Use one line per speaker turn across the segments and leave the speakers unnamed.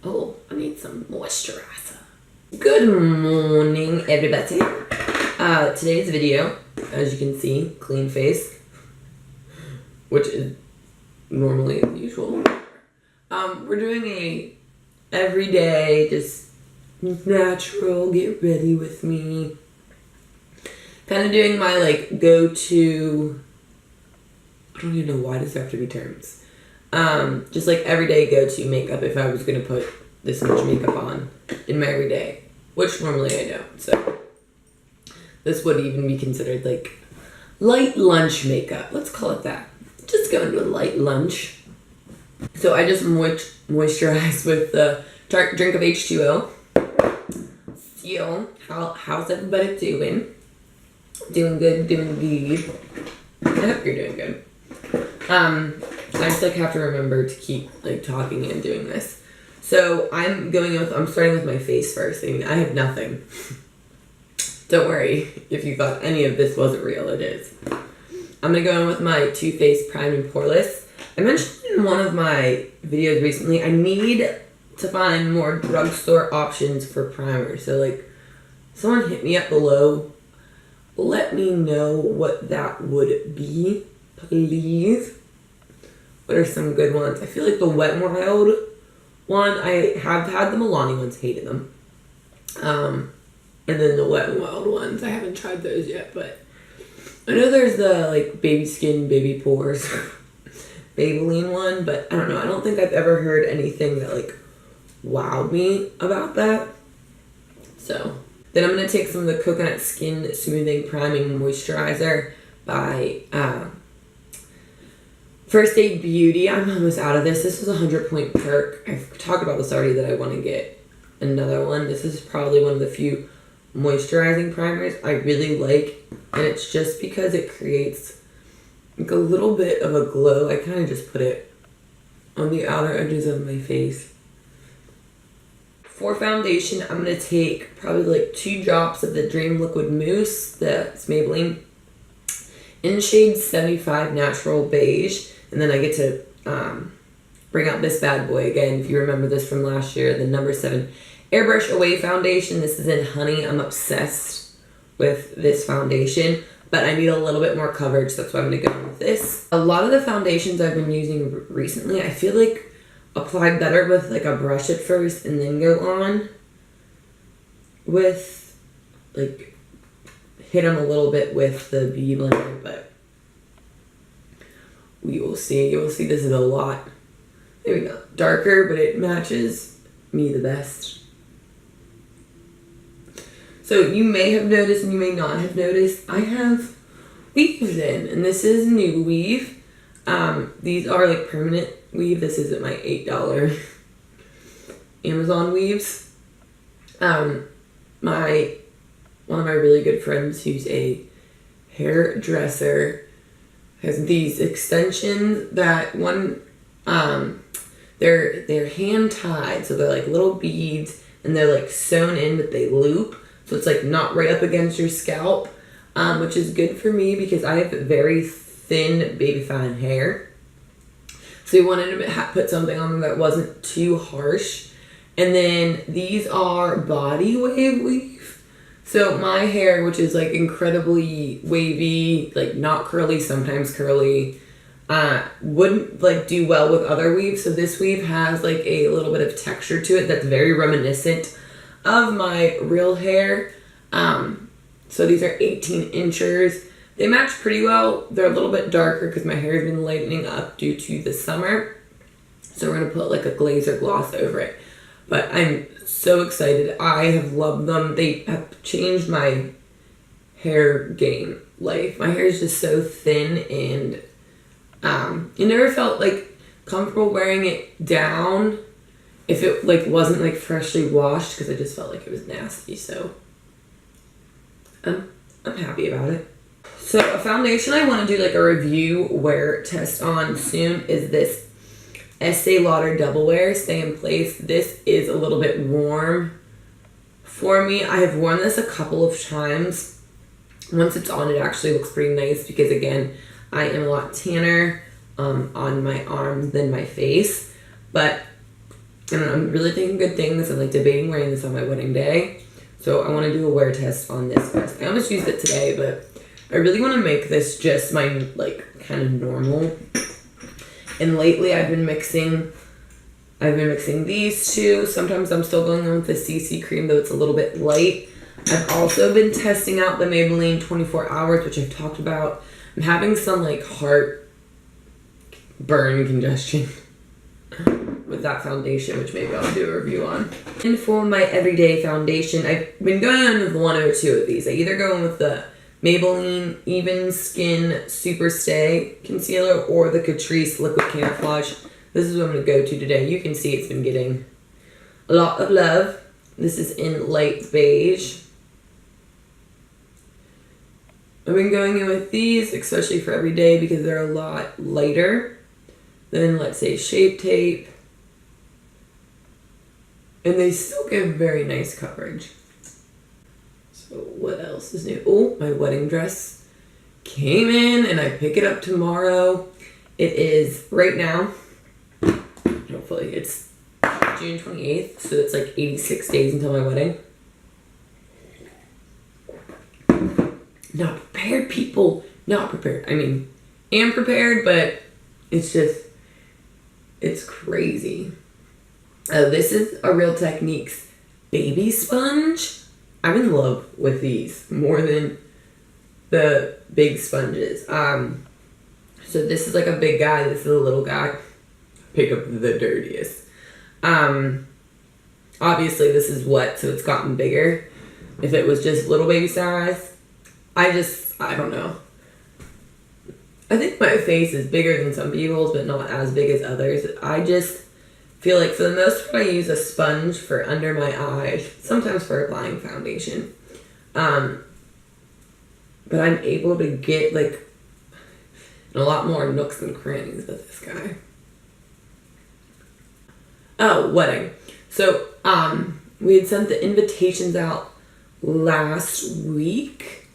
Oh, I need some moisturizer. Good morning, everybody. Today's video, as you can see, clean face, which is normally usual. We're doing a everyday, just natural, get ready with me. Kind of doing my like go-to, I don't even know why does there have to be terms. Just like everyday go-to makeup if I was going to put this much makeup on in my everyday, which normally I don't. So this would even be considered like light lunch makeup. Let's call it that. Just going to a light lunch. So I just moisturize with the drink of H2O. So, how's everybody doing? Doing good, doing good. I hope you're doing good. I just like have to remember to keep like talking and doing this. So I'm starting with my face first. I mean, I have nothing. Don't worry if you thought any of this wasn't real, it is. I'm gonna go in with my Too Faced Prime and Poreless. I mentioned in one of my videos recently, I need to find more drugstore options for primer. So like, someone hit me up below. Let me know what that would be, please. What are some good ones? I feel like the Wet n Wild one, I have had the Milani ones, hated them. And then the Wet n Wild ones, I haven't tried those yet, but I know there's the like baby skin, baby pores, Maybelline one, but I don't know. I don't think I've ever heard anything that like wowed me about that. So then I'm going to take some of the Coconut Skin Smoothing Priming Moisturizer by First Aid Beauty. I'm almost out of this. This was a 100-point perk. I've talked about this already that I want to get another one. This is probably one of the few moisturizing primers I really like. And it's just because it creates like a little bit of a glow. I kind of just put it on the outer edges of my face. For foundation, I'm going to take probably like 2 drops of the Dream Liquid Mousse, that's Maybelline, in shade 75 Natural Beige. And then I get to bring out this bad boy again. If you remember this from last year, the number 7 Airbrush Away Foundation. This is in Honey. I'm obsessed with this foundation, but I need a little bit more coverage. So that's why I'm going to go with this. A lot of the foundations I've been using recently, I feel like apply better with like a brush at first and then go on with like hit them a little bit with the Beauty Blender, but we will see. You will see this is a lot, maybe not darker, but it matches me the best. So you may have noticed and you may not have noticed, I have weaves in, and this is new weave. These are like permanent weave. This isn't my $8 Amazon weaves. One of my really good friends who's a hairdresser has these extensions that they're hand tied, so they're like little beads and they're like sewn in, but they loop, so it's like not right up against your scalp, which is good for me because I have very thin baby fine hair. So we wanted to put something on that wasn't too harsh. And then these are body wave weave. So my hair, which is like incredibly wavy, like not curly, sometimes curly, wouldn't like do well with other weaves. So this weave has like a little bit of texture to it that's very reminiscent of my real hair. So these are 18 inches. They match pretty well. They're a little bit darker because my hair has been lightening up due to the summer. So we're going to put like a glaze or gloss over it. But I'm so excited. I have loved them. They have changed my hair game life. My hair is just so thin, and you never felt like comfortable wearing it down if it like wasn't like freshly washed, because I just felt like it was nasty. So I'm happy about it. So a foundation I want to do like a review wear test on soon is this Estee Lauder Double Wear Stay in Place. This is a little bit warm for me. I have worn this a couple of times. Once it's on, it actually looks pretty nice because again, I am a lot tanner on my arms than my face. But And I'm really thinking good things. I'm like debating wearing this on my wedding day. So I want to do a wear test on this first. I almost used it today, but I really want to make this just my like kind of normal. And lately I've been mixing these two. Sometimes I'm still going on with the CC cream, though it's a little bit light. I've also been testing out the Maybelline 24 Hours, which I've talked about. I'm having some like heart burn congestion with that foundation, which maybe I'll do a review on. And for my everyday foundation, I've been going on with one or two of these. I either go in with the Maybelline Even Skin Super Stay Concealer or the Catrice Liquid Camouflage. This is what I'm going to go to today. You can see it's been getting a lot of love. This is in light beige. I've been going in with these, especially for every day, because they're a lot lighter than, let's say, Shape Tape. And they still give very nice coverage. So what else is new? Oh, my wedding dress came in and I pick it up tomorrow. It is right now, hopefully it's June 28th, so it's like 86 days until my wedding. Not prepared, people. Not prepared. I mean, am prepared, but it's just, it's crazy. This is a Real Techniques baby sponge. I'm in love with these more than the big sponges. So this is like a big guy. This is a little guy. Pick up the dirtiest. Obviously this is wet, so it's gotten bigger. If it was just little baby size, I don't know. I think my face is bigger than some people's, but not as big as others. I just feel like for the most part I use a sponge for under my eyes, sometimes for applying foundation. But I'm able to get like a lot more nooks and crannies with this guy. Oh, wedding. So, we had sent the invitations out last week,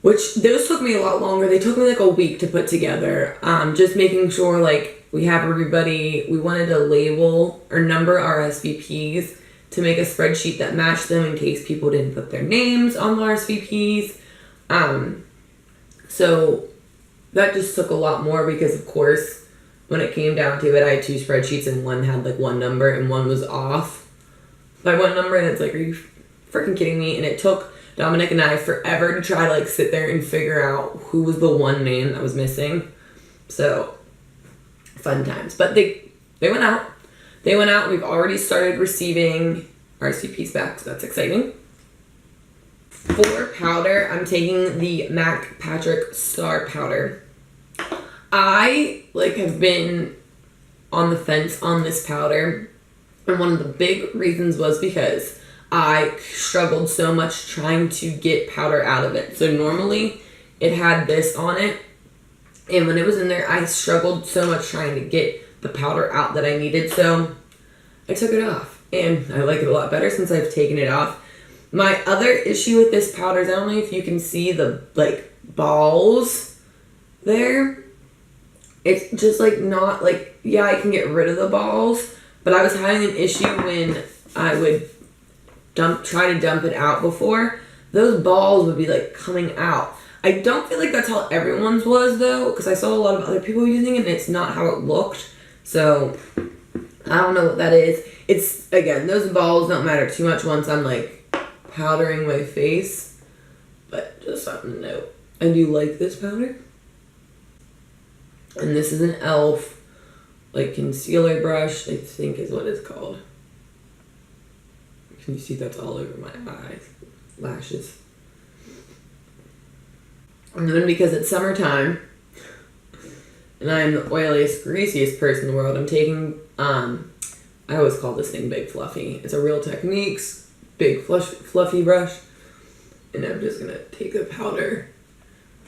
which those took me a lot longer. They took me like a week to put together. Just making sure like we have everybody. We wanted to label or number our SVPs to make a spreadsheet that matched them in case people didn't put their names on the RSVPs. So that just took a lot more because of course when it came down to it, I had two spreadsheets and one had like one number and one was off by one number, and it's like, are you freaking kidding me? And it took Dominic and I forever to try to like sit there and figure out who was the one name that was missing. So fun times. But they went out. They went out. We've already started receiving RSVPs back, so that's exciting. For powder, I'm taking the MAC Patrick Star Powder. I have been on the fence on this powder, and one of the big reasons was because I struggled so much trying to get powder out of it. So normally it had this on it, and when it was in there, I struggled so much trying to get the powder out that I needed, so I took it off, and I like it a lot better since I've taken it off. My other issue with this powder is I don't know if you can see the balls there. It's just not yeah, I can get rid of the balls, but I was having an issue when I would try to dump it out before. Those balls would be coming out. I don't feel like that's how everyone's was though, because I saw a lot of other people using it and it's not how it looked. So I don't know what that is. It's, again, those balls don't matter too much once I'm powdering my face, but just something to note. I do like this powder. And this is an e.l.f. concealer brush, I think is what it's called. Can you see that's all over my eyes? Lashes. And then because it's summertime, and I'm the oiliest, greasiest person in the world, I'm taking, I always call this thing Big Fluffy. It's a Real Techniques big fluffy brush. And I'm just going to take the powder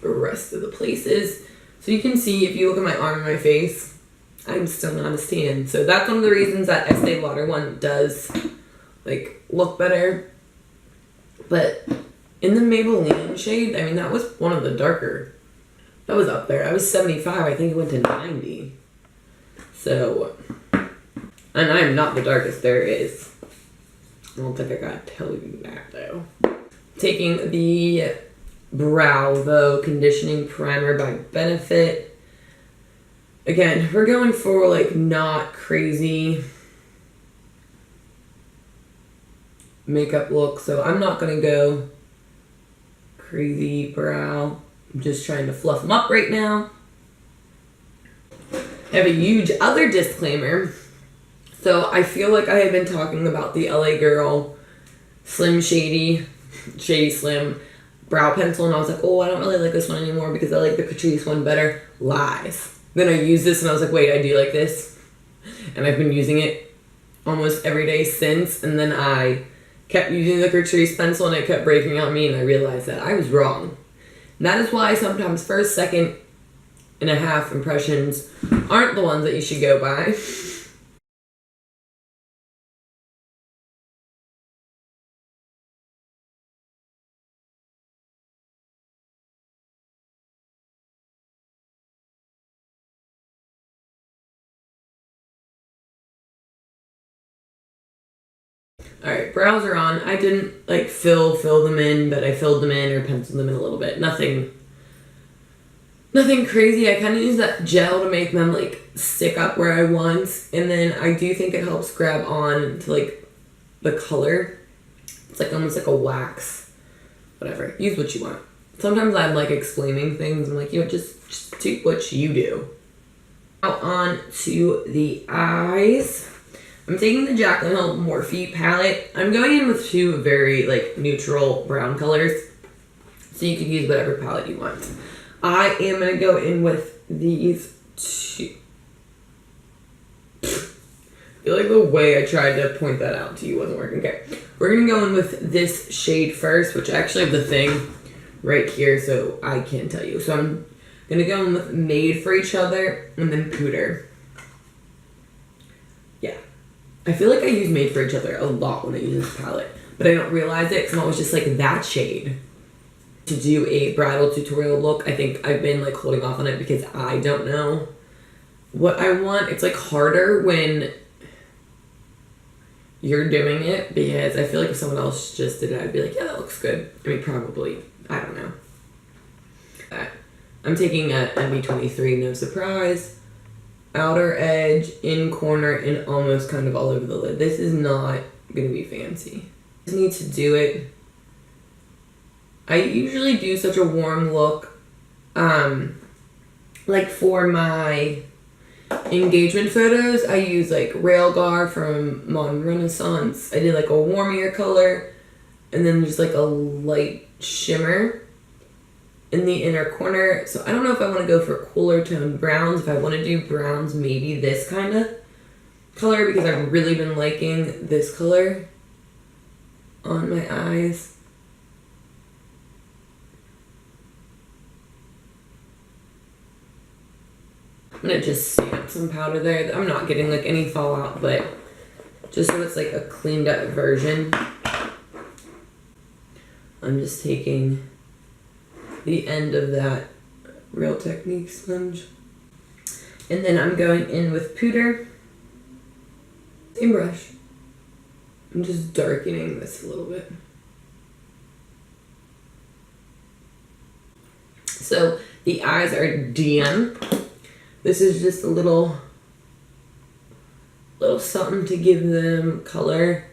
the rest of the places. So you can see, if you look at my arm and my face, I'm still not a stan. So that's one of the reasons that Estee Lauder one does, look better. But in the Maybelline shade, I mean, that was one of the darker. That was up there. I was 75. I think it went to 90. So, And I am not the darkest there is. I don't think I gotta tell you that though. Taking the Bravo Conditioning Primer by Benefit. Again, we're going for like not crazy makeup look, so I'm not gonna go crazy brow. I'm just trying to fluff them up right now. I have a huge other disclaimer. So I feel like I have been talking about the LA Girl Slim Shady Slim brow pencil, and I was like, oh, I don't really like this one anymore because I like the Catrice one better. Lies. Then I used this and I was like, wait, I do like this. And I've been using it almost every day since, and then I kept using the Catrice pencil and it kept breaking out me, and I realized that I was wrong. And that is why sometimes first, second, and a half impressions aren't the ones that you should go by. Alright, brows are on. I didn't like fill them in, but I filled them in or penciled them in a little bit. Nothing crazy. I kind of use that gel to make them like stick up where I want, and then I do think it helps grab on to like the color. It's like almost like a wax. Whatever. Use what you want. Sometimes I'm like explaining things. I'm like, you know, just do what you do. Now on to the eyes. I'm taking the Jaclyn Hill Morphe palette. I'm going in with two very like neutral brown colors, so you can use whatever palette you want. I am going to go in with these two. I feel like the way I tried to point that out to you wasn't working. Okay, we're going to go in with this shade first, which I actually have the thing right here, so I can't tell you. So I'm going to go in with Made for Each Other and then Pooter. Yeah. I feel like I use Made for Each Other a lot when I use this palette, but I don't realize it because I'm always just like that shade. To do a bridal tutorial look, I think I've been like holding off on it because I don't know what I want. It's like harder when you're doing it because I feel like if someone else just did it, I'd be like, yeah, that looks good. I mean, probably. I don't know. I'm taking a MB23, no surprise. Outer edge, in corner, and almost kind of all over the lid. This is not going to be fancy. I just need to do it. I usually do such a warm look, like for my engagement photos, I use like Railgar from Modern Renaissance. I did like a warmier color, and then just like a light shimmer in the inner corner. So I don't know if I want to go for cooler toned browns. If I want to do browns, maybe this kind of color, because I've really been liking this color on my eyes. I'm gonna just stamp some powder there. I'm not getting like any fallout, but just so it's like a cleaned up version. I'm just taking the end of that Real Technique sponge. And then I'm going in with Pooter. Same brush. I'm just darkening this a little bit. So the eyes are done. This is just a little something to give them color.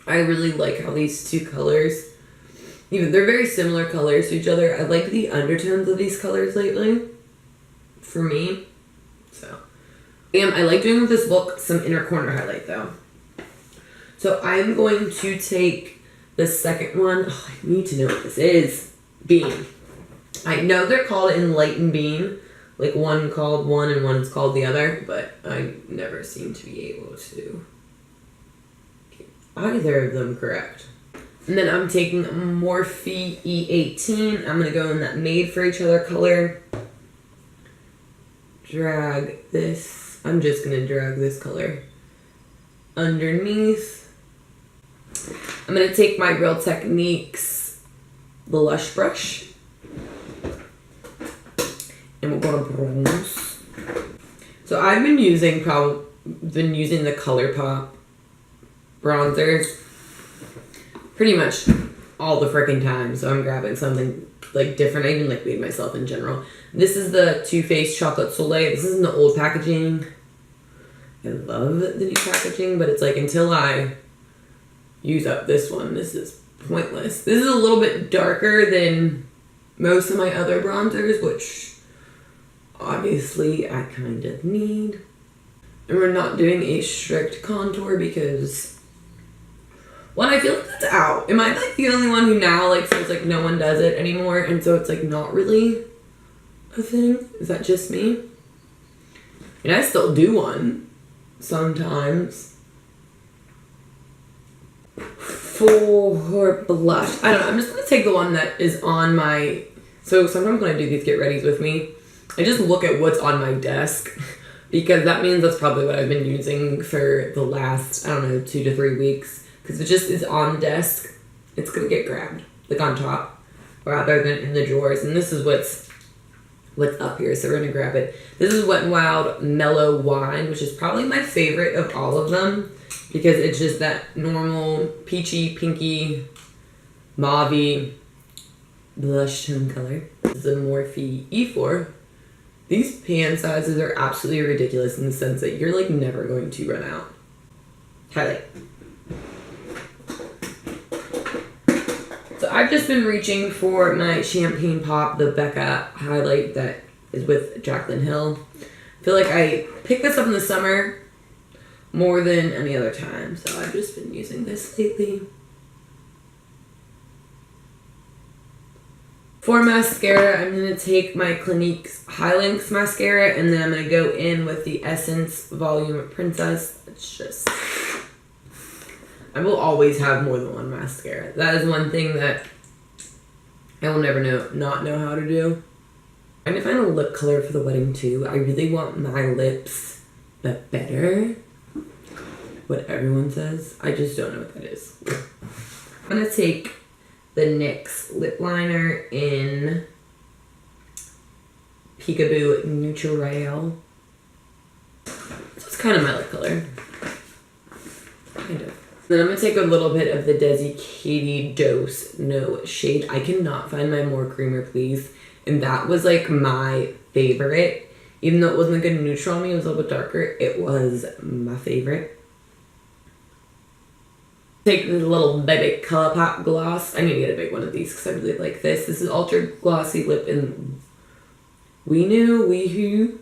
I really like how these two colors, even they're very similar colors to each other. I like the undertones of these colors lately, for me. So, I like doing with this look some inner corner highlight though. So I'm going to take the second one. Oh, I need to know what this is. Bean. I know they're called Enlighten Bean. Like one called one and one's called the other, but I never seem to be able to get either of them correct. And then I'm taking Morphe E18. I'm going to go in that Made for Each Other color. Drag this. I'm just going to drag this color underneath. I'm going to take my Real Techniques blush brush. And we're going to bronze. So I've been using been using the ColourPop bronzers pretty much all the freaking time, so I'm grabbing something like different. I even like made myself in general. This is the Too Faced Chocolate Soleil. This is in the old packaging. I love the new packaging, but it's like until I use up this one, this is pointless. This is a little bit darker than most of my other bronzers, which obviously I kind of need. And we're not doing a strict contour because, one, I feel like that's out. Am I like the only one who now like feels like no one does it anymore, and so it's like not really a thing? Is that just me? And I still do one sometimes. For blush, I don't know, I'm just gonna take the one that is on my, so sometimes when I do these get readies with me, I just look at what's on my desk, because that means that's probably what I've been using for the last, I don't know, 2 to 3 weeks, because it just is on the desk, it's gonna get grabbed, like on top, rather than in the drawers. And this is what's up here, so we're gonna grab it. This is Wet n Wild Mellow Wine, which is probably my favorite of all of them, because it's just that normal peachy, pinky, mauve-y blush tone color. This is a Morphe E4. These pan sizes are absolutely ridiculous in the sense that you're like never going to run out. Highlight. So I've just been reaching for my Champagne Pop, the Becca highlight that is with Jaclyn Hill. I feel like I picked this up in the summer more than any other time, so I've just been using this lately. For mascara, I'm going to take my Clinique's High Length mascara, and then I'm going to go in with the Essence Volume Princess. It's just, I will always have more than one mascara. That is one thing that I will never not know how to do. I'm going to find a lip color for the wedding too. I really want my lips but better. What everyone says. I just don't know what that is. I'm going to take the NYX lip liner in Peekaboo Neutral. So it's kind of my lip color. Kind of. Then I'm going to take a little bit of the Desi Katie Dose No Shade. I cannot find my More Creamer Please. And that was like my favorite. Even though it wasn't a good neutral on me, it was a little bit darker. It was my favorite. Take the little baby ColourPop gloss. I need to get a big one of these because I really like this. This is Ultra Glossy Lip in We You.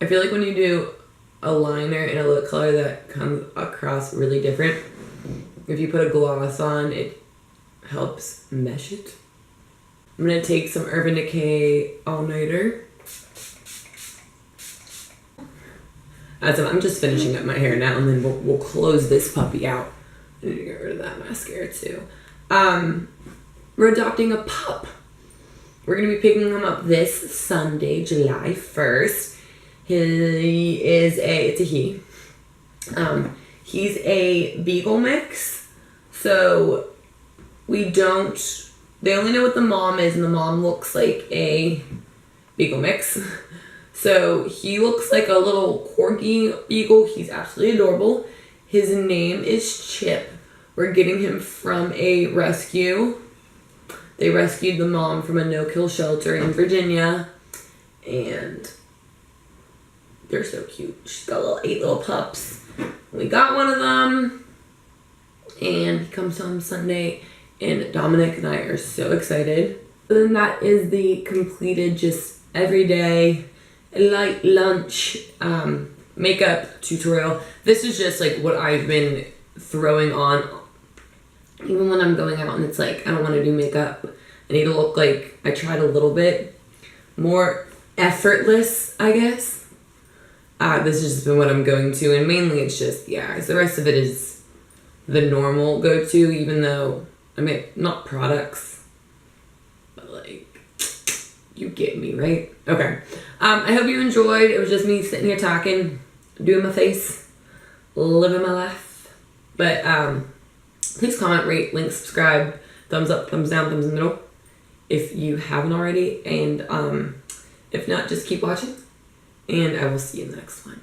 I feel like when you do a liner in a lip color that comes across really different, if you put a gloss on, it helps mesh it. I'm going to take some Urban Decay All Nighter. I'm just finishing up my hair now, and then we'll close this puppy out. I need to get rid of that mascara too. We're adopting a pup. We're going to be picking him up this Sunday, July 1st. It's a he. He's a beagle mix. So they only know what the mom is, and the mom looks like a beagle mix. So he looks like a little corgi beagle. He's absolutely adorable. His name is Chip. We're getting him from a rescue. They rescued the mom from a no-kill shelter in Virginia. And they're so cute. She's got 8 little pups. We got one of them. And he comes home Sunday. And Dominic and I are so excited. So then that is the completed just everyday light lunch makeup tutorial. This is just like what I've been throwing on even when I'm going out and it's like I don't want to do makeup. I need to look like I tried a little bit more effortless, I guess. This has just been what I'm going to, and mainly it's just, yeah, the rest of it is the normal go-to, even though, I mean, not products, but like, you get me, right? Okay. I hope you enjoyed. It was just me sitting here talking, doing my face, living my life. But please comment, rate, link, subscribe, thumbs up, thumbs down, thumbs in the middle if you haven't already. And if not, just keep watching. And I will see you in the next one.